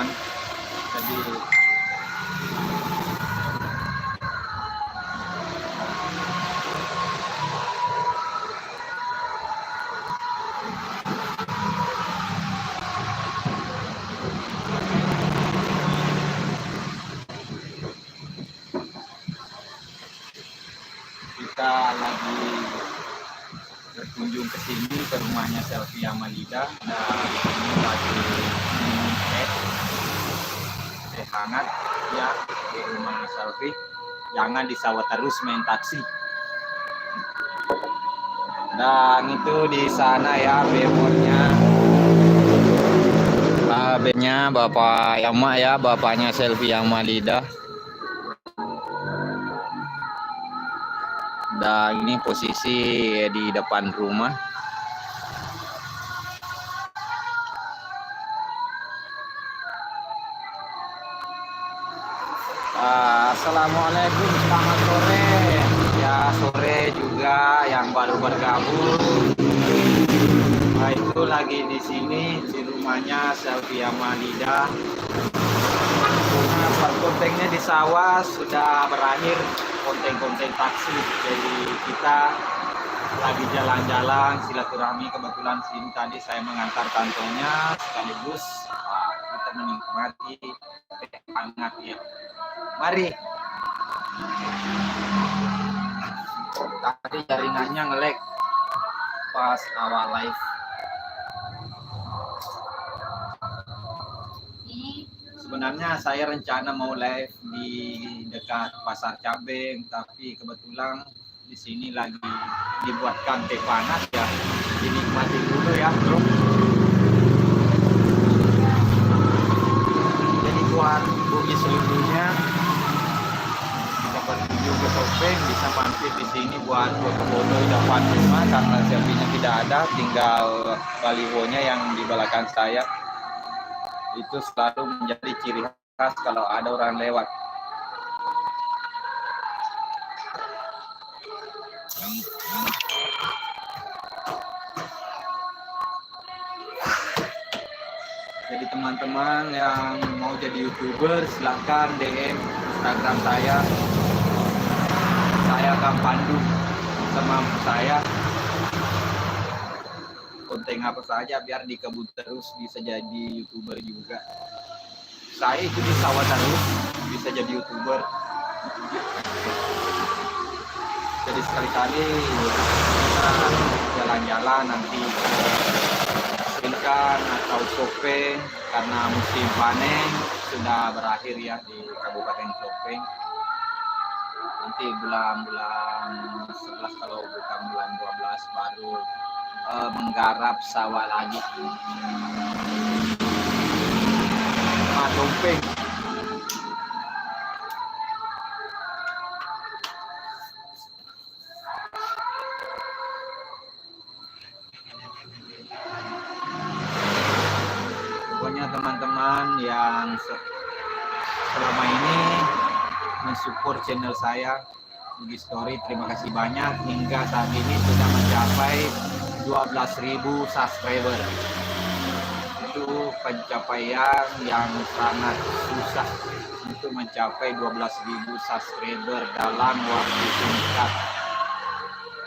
teman-teman. Jadi kita lagi berkunjung ke sini ke rumahnya Selfie Amalida, dan ini lagi minum teh hangat ya di rumahnya Selfie. Jangan disawat terus main taksi. Dan itu di sana ya bemornya, bennya Bapak Yama ya, bapaknya Selfie Amalida. Dan ini posisi di depan rumah. Assalamualaikum, selamat sore. Ya sore juga yang baru bergabung. Nah, itu lagi di sini di rumahnya Selfie Amalida. Nah, kontennya di sawah sudah berakhir, konten-konten taksi. Jadi kita lagi jalan-jalan silaturahmi. Kebetulan sini tadi saya mengantar kantornya sekaligus kita menikmati teh hangat ya. Mari. Tadi jaringannya nge-lag pas awal live. Sebenarnya saya rencana mau live di dekat Pasar Cabeng, tapi kebetulan di sini lagi dibuatkan teh panas ya. Dinikmati dulu ya, bro. Jadi buat bagi seluruhnya bisa berkunjung ke Sopeng, bisa mampir di sini buat foto-foto di depan rumah karena selfie-nya tidak ada, tinggal balihonya yang di belakang saya. Itu selalu menjadi ciri khas kalau ada orang lewat. Jadi teman-teman yang mau jadi YouTuber silahkan DM Instagram saya akan pandu semampu saya konten apa saja biar dikebut terus bisa jadi YouTuber juga. Saya itu di sawah terus bisa jadi YouTuber. Jadi sekali-kali kita jalan-jalan nanti ikan atau Sopeng karena musim panen sudah berakhir ya di Kabupaten Sopeng. Nanti bulan-bulan 11 kalau bukan bulan 12 baru menggarap sawah lagi. Sopeng. Pokoknya teman-teman yang selama ini mensupport channel saya Bugis Story, terima kasih banyak. Hingga saat ini sudah mencapai 12.000 subscriber. Itu pencapaian yang sangat susah untuk mencapai 12.000 subscriber dalam waktu singkat,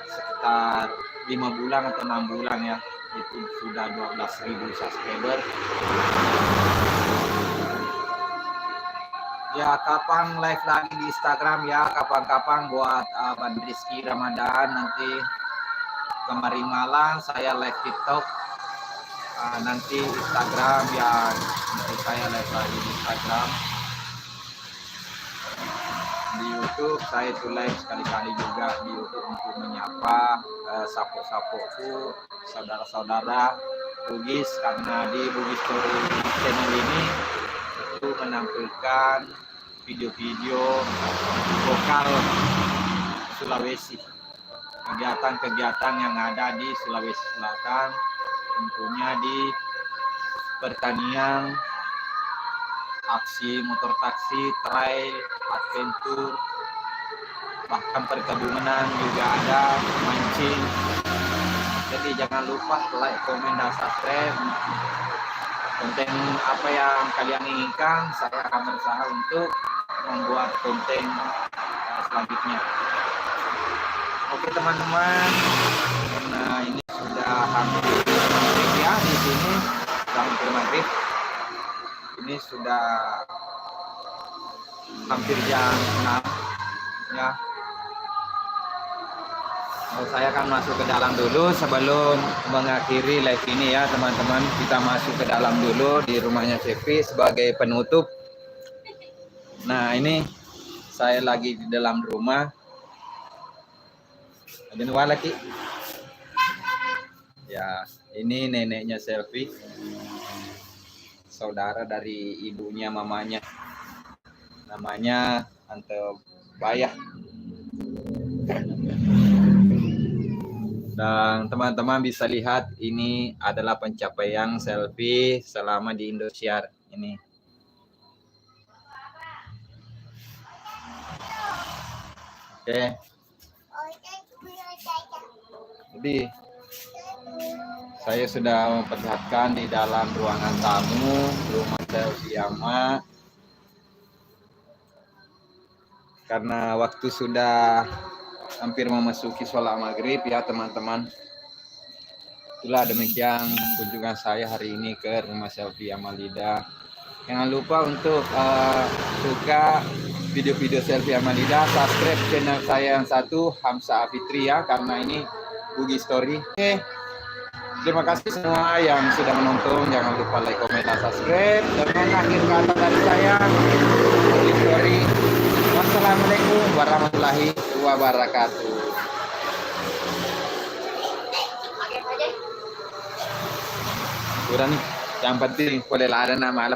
sekitar 5 bulan atau 6 bulan ya. Itu sudah 12.000 subscriber. Ya kapan live lagi di Instagram ya, kapan-kapan buat Bang Rizky Ramadan. Nanti kemarin malam saya live TikTok, nanti Instagram ya, nanti saya live lagi di Instagram. Di YouTube saya itu live sekali-kali juga di YouTube untuk menyapa sapo-sapoku, saudara-saudara Bugis, karena di Bugis Story channel ini itu menampilkan video-video lokal Sulawesi, kegiatan-kegiatan yang ada di Sulawesi Selatan, tentunya di pertanian, aksi motor taksi, trail, adventure, bahkan perkebunan juga ada, mancing. Jadi jangan lupa like, komen, dan subscribe. konten apa yang kalian inginkan, saya akan berusaha untuk membuat konten selanjutnya. Oke teman-teman, nah ini sudah hampir maghrib ya di sini, sudah hampir maghrib. Ini sudah hampir jam 6 ya. Saya akan masuk ke dalam dulu sebelum mengakhiri live ini ya teman-teman. Kita masuk ke dalam dulu di rumahnya Cepi sebagai penutup. Nah ini saya lagi di dalam rumah. Ada nuwa lagi. Ya ini neneknya Selfie, saudara dari ibunya mamanya. Namanya Tante Bayah. Dan teman-teman bisa lihat ini adalah pencapaian Selfie selama di Indosiar ini. Oke. Jadi saya sudah memperlihatkan di dalam ruangan tamu rumah Selfie Ama. Karena waktu sudah hampir memasuki sholat maghrib ya teman-teman. Itulah demikian kunjungan saya hari ini ke rumah Selfie Amalida. Jangan lupa untuk suka video-video Selfie Amalida, subscribe channel saya yang satu Hamsa Fitri ya, karena ini Bugi Story. Oke. Terima kasih semua yang sudah menonton. Jangan lupa like, comment, dan subscribe. Dan mengakhir kata dari saya Bugi Story. Wassalamualaikum warahmatullahi wabarakatuh. Udah nih, yang penting boleh ada nama